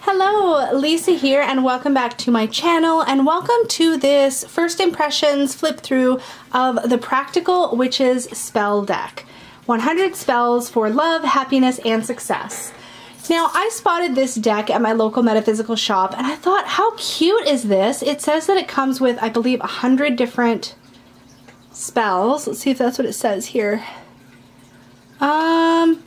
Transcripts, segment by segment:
Hello, Lisa here, and welcome back to my channel, and welcome to this first impressions flip through of the Practical Witches spell deck. 100 spells for love, happiness, and success. Now, I spotted this deck at my local metaphysical shop, and I thought, how cute is this? It says that it comes with, I believe, 100 different spells. Let's see if that's what it says here.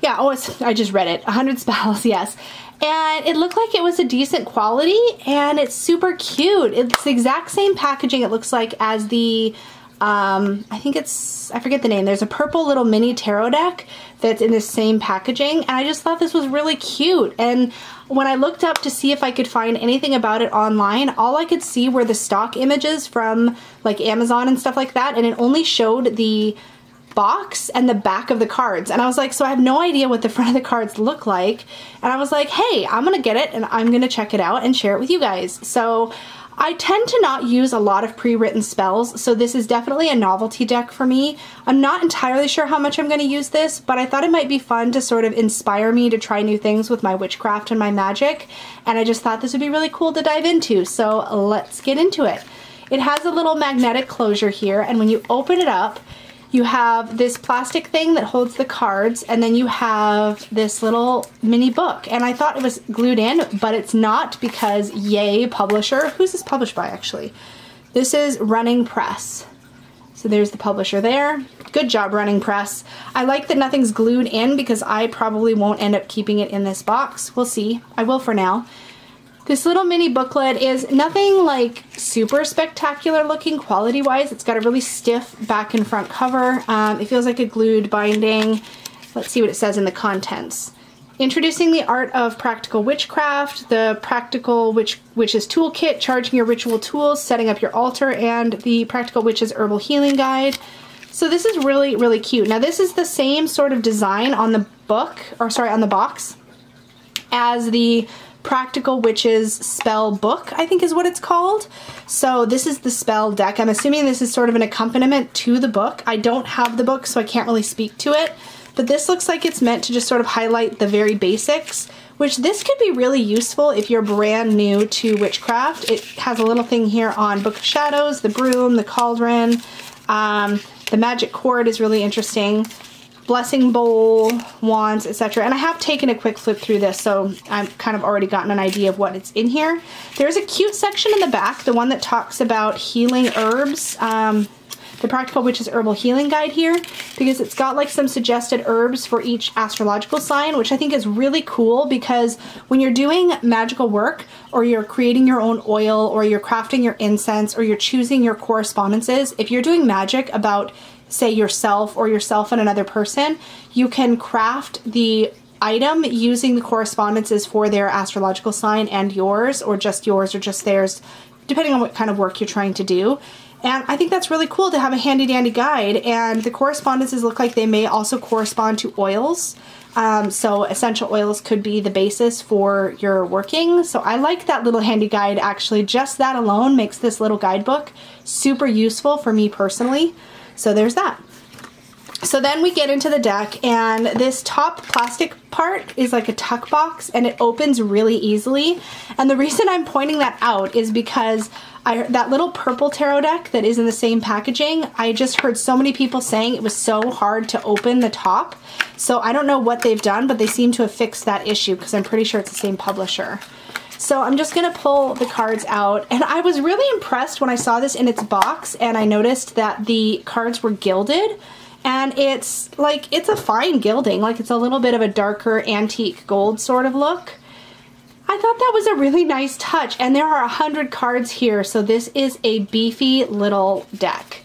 Yeah, oh, I just read it. 100 spells, yes. And it looked like it was a decent quality, and it's super cute. It's the exact same packaging, it looks like, as the, I think it's, I forget the name. There's a purple little mini tarot deck that's in the same packaging, and I just thought this was really cute. And when I looked up to see if I could find anything about it online, all I could see were the stock images from like Amazon and stuff like that, and it only showed the box and the back of the cards, and I was like, so I have no idea what the front of the cards look like, and I was like, hey, I'm gonna get it and I'm gonna check it out and share it with you guys. So I tend to not use a lot of pre-written spells, so this is definitely a novelty deck for me. I'm not entirely sure how much I'm going to use this, but I thought it might be fun to sort of inspire me to try new things with my witchcraft and my magic, and I just thought this would be really cool to dive into, so let's get into it. It has a little magnetic closure here, and when you open it up, you have this plastic thing that holds the cards, and then you have this little mini book. And I thought it was glued in, but it's not, because yay, publisher. Who's this published by, actually? This is Running Press. So there's the publisher there. Good job, Running Press. I like that nothing's glued in, because I probably won't end up keeping it in this box. We'll see. I will for now. This little mini booklet is nothing like super spectacular looking quality-wise. It's got a really stiff back and front cover. It feels like a glued binding. Let's see what it says in the contents. Introducing the art of practical witchcraft, the Practical Witches Toolkit, charging your ritual tools, setting up your altar, and the Practical Witches Herbal Healing Guide. So this is really, really cute. Now this is the same sort of design on the book, or sorry, on the box, as the Practical Witches spell book, I think is what it's called. So this is the spell deck. I'm assuming this is sort of an accompaniment to the book. I don't have the book, so I can't really speak to it, but this looks like it's meant to just sort of highlight the very basics, which this could be really useful if you're brand new to witchcraft. It has a little thing here on Book of Shadows, the broom, the cauldron, the magic cord is really interesting. Blessing bowl, wands, etc. And I have taken a quick flip through this, so I've kind of already gotten an idea of what it's in here. There's a cute section in the back, the one that talks about healing herbs, the Practical Witches Herbal Healing Guide here, because it's got like some suggested herbs for each astrological sign, which I think is really cool, because when you're doing magical work, or you're creating your own oil, or you're crafting your incense, or you're choosing your correspondences, if you're doing magic about, say, yourself or yourself and another person, you can craft the item using the correspondences for their astrological sign and yours, or just theirs, depending on what kind of work you're trying to do. And I think that's really cool to have a handy dandy guide, and the correspondences look like they may also correspond to oils. So essential oils could be the basis for your working. So I like that little handy guide, actually. Just that alone makes this little guidebook super useful for me personally. So there's that. So then we get into the deck, and this top plastic part is like a tuck box, and it opens really easily. And the reason I'm pointing that out is because that little purple tarot deck that is in the same packaging, I just heard so many people saying it was so hard to open the top. So I don't know what they've done, but they seem to have fixed that issue, because I'm pretty sure it's the same publisher. So I'm just gonna pull the cards out, and I was really impressed when I saw this in its box, and I noticed that the cards were gilded, and it's like, it's a fine gilding, like it's a little bit of a darker antique gold sort of look. I thought that was a really nice touch, and there are 100 cards here, so this is a beefy little deck.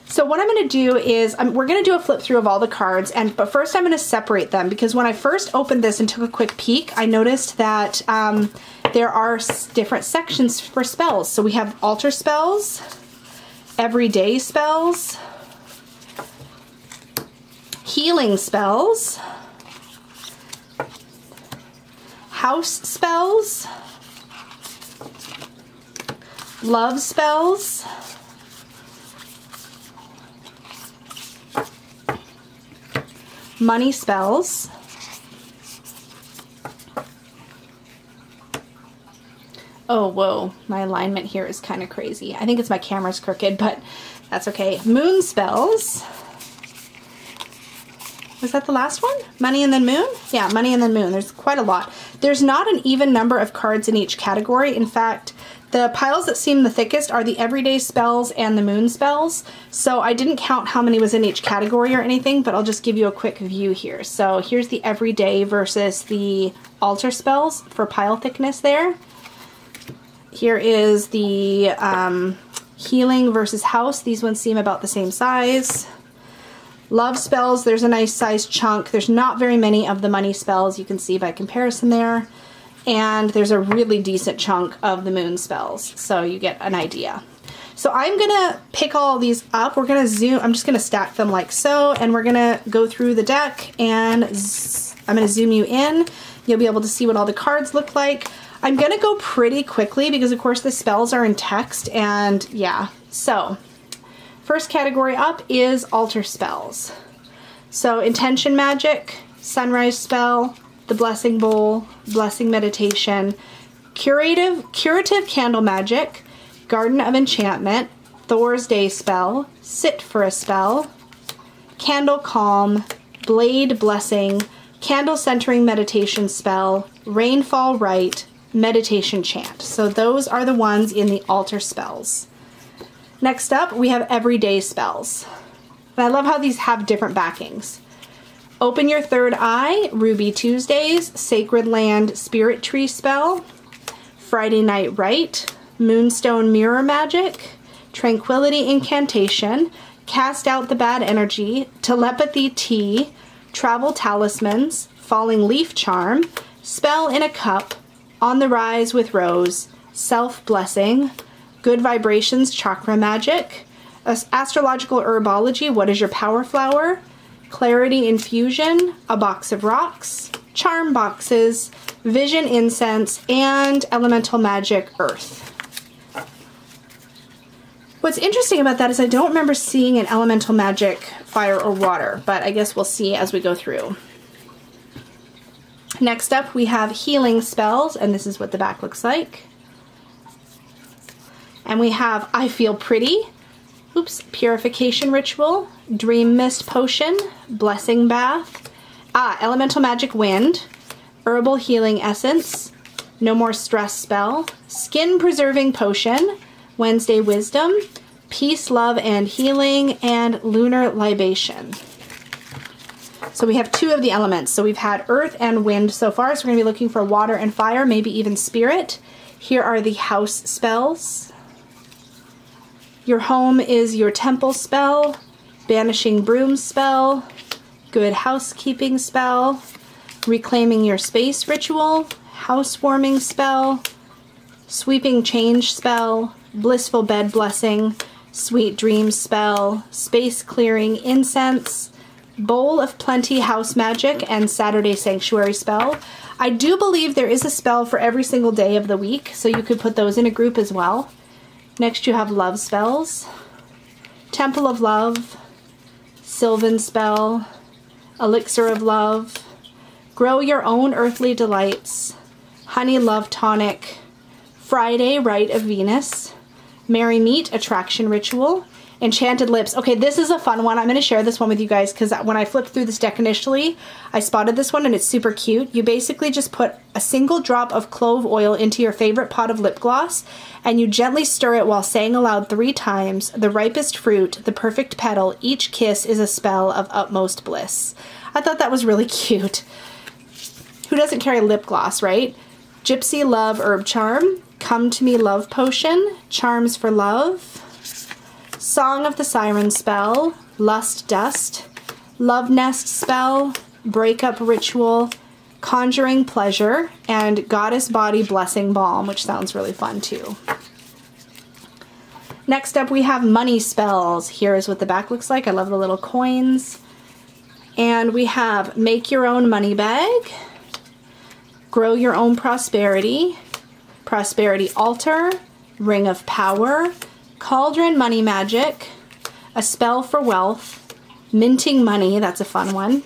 So what I'm going to do is, we're going to do a flip through of all the cards, but first I'm going to separate them, because when I first opened this and took a quick peek, I noticed that there are different sections for spells. So we have altar spells, everyday spells, healing spells, house spells, love spells, money spells, Oh, whoa, my alignment here is kind of crazy. I think it's my camera's crooked, but that's okay. Moon spells. Was that the last one? Money and then moon? Yeah, money and then moon. There's quite a lot. There's not an even number of cards in each category. In fact, the piles that seem the thickest are the everyday spells and the moon spells. So I didn't count how many was in each category or anything, but I'll just give you a quick view here. So here's the everyday versus the altar spells for pile thickness there. Here is the healing versus house. These ones seem about the same size. Love spells, there's a nice sized chunk. There's not very many of the money spells, you can see by comparison there. And there's a really decent chunk of the moon spells, so you get an idea. So I'm gonna pick all these up. We're gonna zoom, I'm just gonna stack them like so, and we're gonna go through the deck, and I'm gonna zoom you in. You'll be able to see what all the cards look like. I'm gonna go pretty quickly because of course the spells are in text, and yeah. So first category up is altar spells. So intention magic, sunrise spell, the blessing bowl, blessing meditation, curative candle magic, garden of enchantment, Thor's day spell, sit for a spell, candle calm, blade blessing, candle centering meditation spell, rainfall rite, meditation chant. So those are the ones in the altar spells. Next up, we have everyday spells. And I love how these have different backings. Open your third eye, Ruby Tuesdays, Sacred Land Spirit Tree spell, Friday Night Rite, Moonstone Mirror Magic, Tranquility Incantation, Cast Out the Bad Energy, Telepathy Tea, Travel Talismans, Falling Leaf Charm, Spell in a Cup, On the Rise with Rose, Self Blessing, Good Vibrations Chakra Magic, Astrological Herbology, What is Your Power Flower, Clarity Infusion, A Box of Rocks, Charm Boxes, Vision Incense, and Elemental Magic Earth. What's interesting about that is I don't remember seeing an Elemental Magic Fire or Water, but I guess we'll see as we go through. Next up we have healing spells, and this is what the back looks like. And we have I Feel Pretty, Purification Ritual, Dream Mist Potion, Blessing Bath, Elemental Magic Wind, Herbal Healing Essence, No More Stress Spell, Skin Preserving Potion, Wednesday Wisdom, Peace, Love, and Healing, and Lunar Libation. So we have two of the elements. So we've had earth and wind so far, so we're going to be looking for water and fire, maybe even spirit. Here are the house spells. Your home is your temple spell, banishing broom spell, good housekeeping spell, reclaiming your space ritual, housewarming spell, sweeping change spell, blissful bed blessing, sweet dreams spell, space clearing incense, bowl of plenty house magic, and Saturday sanctuary spell. I do believe there is a spell for every single day of the week, so you could put those in a group as well. Next you have love spells, Temple of Love, Sylvan spell, Elixir of Love, Grow Your Own Earthly Delights, Honey Love Tonic, Friday Rite of Venus, Merry Meet Attraction Ritual, Enchanted Lips. Okay, this is a fun one. I'm going to share this one with you guys because when I flipped through this deck initially, I spotted this one and it's super cute. You basically just put a single drop of clove oil into your favorite pot of lip gloss and you gently stir it while saying aloud 3 times, the ripest fruit, the perfect petal, each kiss is a spell of utmost bliss. I thought that was really cute. Who doesn't carry lip gloss, right? Gypsy Love Herb Charm, Come to Me Love Potion, Charms for Love, Song of the Siren spell, Lust Dust, Love Nest spell, Breakup Ritual, Conjuring Pleasure, and Goddess Body Blessing Balm, which sounds really fun too. Next up we have money spells. Here is what the back looks like. I love the little coins. And we have Make Your Own Money Bag, Grow Your Own Prosperity, Prosperity Altar, Ring of Power, Cauldron Money Magic, A Spell for Wealth, Minting Money, that's a fun one,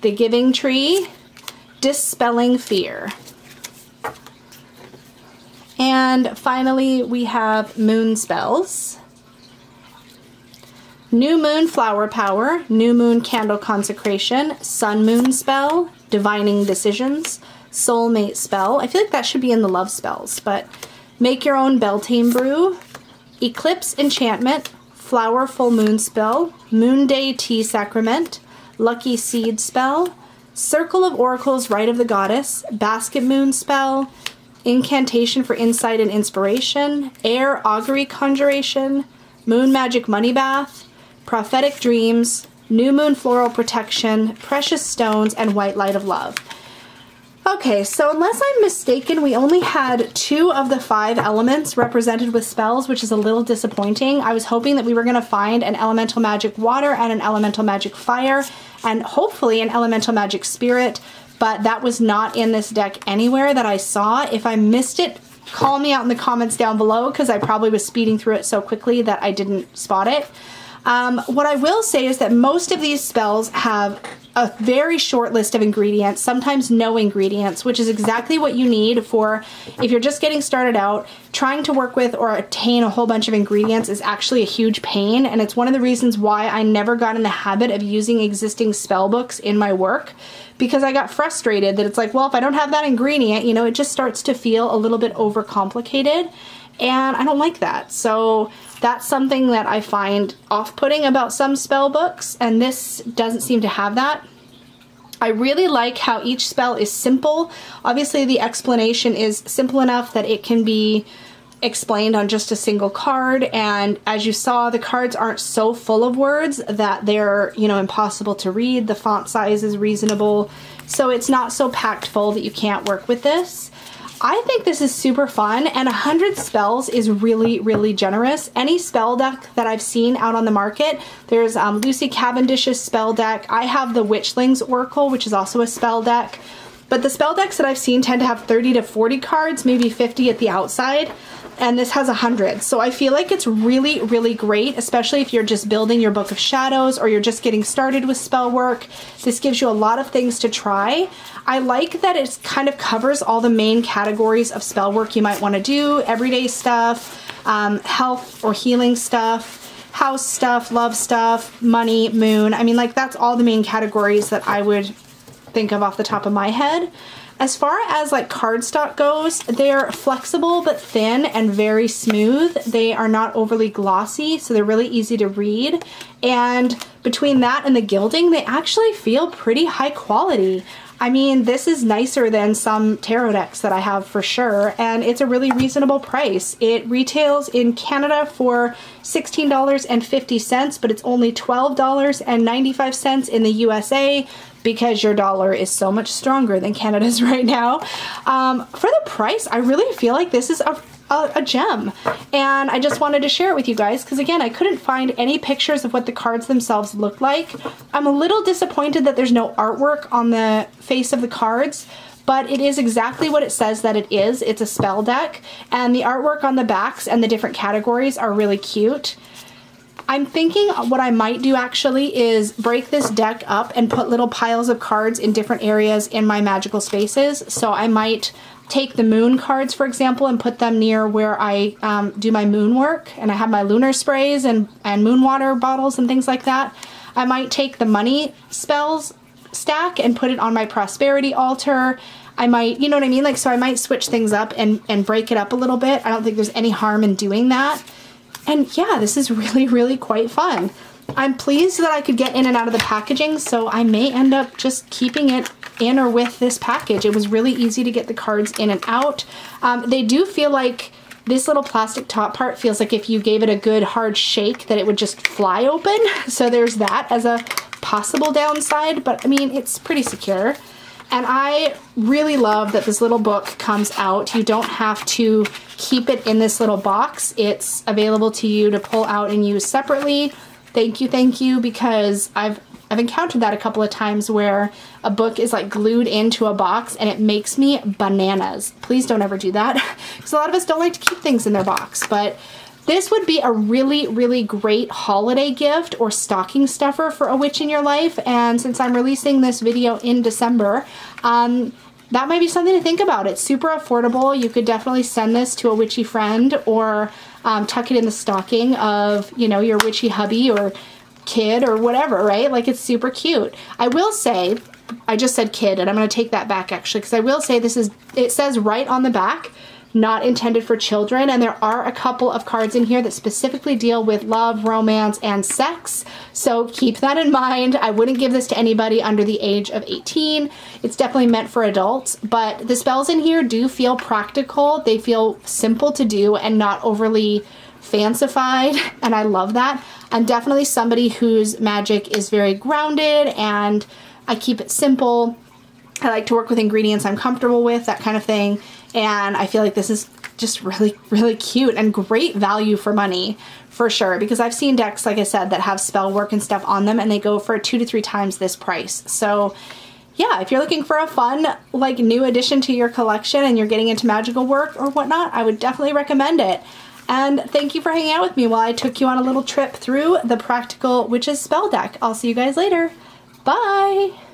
The Giving Tree, Dispelling Fear. And finally, we have moon spells. New Moon Flower Power, New Moon Candle Consecration, Sun Moon Spell, Divining Decisions, Soulmate Spell. I feel like that should be in the love spells, but Make Your Own Beltane Brew, Eclipse Enchantment, Flower Full Moon Spell, Moon Day Tea Sacrament, Lucky Seed Spell, Circle of Oracles, Rite of the Goddess, Basket Moon Spell, Incantation for Insight and Inspiration, Air Augury Conjuration, Moon Magic Money Bath, Prophetic Dreams, New Moon Floral Protection, Precious Stones, and White Light of Love. Okay, so unless I'm mistaken, we only had 2 of the 5 elements represented with spells, which is a little disappointing. I was hoping that we were going to find an Elemental Magic Water and an Elemental Magic Fire, and hopefully an Elemental Magic Spirit, but that was not in this deck anywhere that I saw. If I missed it, call me out in the comments down below, because I probably was speeding through it so quickly that I didn't spot it. What I will say is that most of these spells have a very short list of ingredients, sometimes no ingredients, which is exactly what you need for if you're just getting started out. Trying to work with or attain a whole bunch of ingredients is actually a huge pain, and it's one of the reasons why I never got in the habit of using existing spell books in my work, because I got frustrated that it's like, well, if I don't have that ingredient, you know, it just starts to feel a little bit overcomplicated, and I don't like that. So that's something that I find off-putting about some spell books, and this doesn't seem to have that. I really like how each spell is simple. Obviously, the explanation is simple enough that it can be explained on just a single card, and as you saw, the cards aren't so full of words that they're, you know, impossible to read. The font size is reasonable, so it's not so packed full that you can't work with this. I think this is super fun, and 100 spells is really, really generous. Any spell deck that I've seen out on the market, there's Lucy Cavendish's spell deck. I have the Witchling's Oracle, which is also a spell deck. But the spell decks that I've seen tend to have 30 to 40 cards, maybe 50 at the outside, and this has 100. So I feel like it's really, really great, especially if you're just building your Book of Shadows or you're just getting started with spell work. This gives you a lot of things to try. I like that it kind of covers all the main categories of spell work you might want to do. Everyday stuff, health or healing stuff, house stuff, love stuff, money, moon. I mean, like, that's all the main categories that I would think of off the top of my head. As far as like cardstock goes, they're flexible but thin and very smooth. They are not overly glossy, so they're really easy to read. And between that and the gilding, they actually feel pretty high quality. I mean, this is nicer than some tarot decks that I have for sure, and it's a really reasonable price. It retails in Canada for $16.50, but it's only $12.95 in the USA, because your dollar is so much stronger than Canada's right now. For the price, I really feel like this is a gem, and I just wanted to share it with you guys because, again, I couldn't find any pictures of what the cards themselves look like. I'm a little disappointed that there's no artwork on the face of the cards, but it is exactly what it says that it is. It's a spell deck, and the artwork on the backs and the different categories are really cute. I'm thinking what I might do actually is break this deck up and put little piles of cards in different areas in my magical spaces. So I might take the moon cards, for example, and put them near where I do my moon work, and I have my lunar sprays and moon water bottles and things like that. I might take the money spells stack and put it on my prosperity altar. I might, you know what I mean? Like, so I might switch things up and break it up a little bit. I don't think there's any harm in doing that. And yeah, this is really, really quite fun. I'm pleased that I could get in and out of the packaging, so I may end up just keeping it in or with this package. It was really easy to get the cards in and out. They do feel like this little plastic top part feels like if you gave it a good hard shake that it would just fly open. So there's that as a possible downside, but I mean, it's pretty secure. And I really love that this little book comes out. You don't have to keep it in this little box. It's available to you to pull out and use separately. Thank you, because I've encountered that a couple of times where a book is like glued into a box and it makes me bananas. Please don't ever do that, because a lot of us don't like to keep things in their box. But this would be a really, really great holiday gift or stocking stuffer for a witch in your life. And since I'm releasing this video in December, that might be something to think about. It's super affordable. You could definitely send this to a witchy friend, or tuck it in the stocking of, you know, your witchy hubby or kid or whatever, right? Like, it's super cute. I will say, I just said kid, and I'm going to take that back actually, because I will say this is, it says right on the back, not intended for children, and there are a couple of cards in here that specifically deal with love, romance, and sex, so keep that in mind. I wouldn't give this to anybody under the age of 18. It's definitely meant for adults, but the spells in here do feel practical. They feel simple to do and not overly fancified, and I love that. I'm definitely somebody whose magic is very grounded, and I keep it simple. I like to work with ingredients I'm comfortable with, that kind of thing. And I feel like this is just really, really cute and great value for money, for sure. Because I've seen decks, like I said, that have spell work and stuff on them, and they go for 2 to 3 times this price. So yeah, if you're looking for a fun, like, new addition to your collection and you're getting into magical work or whatnot, I would definitely recommend it. And thank you for hanging out with me while I took you on a little trip through the Practical Witches spell deck. I'll see you guys later. Bye!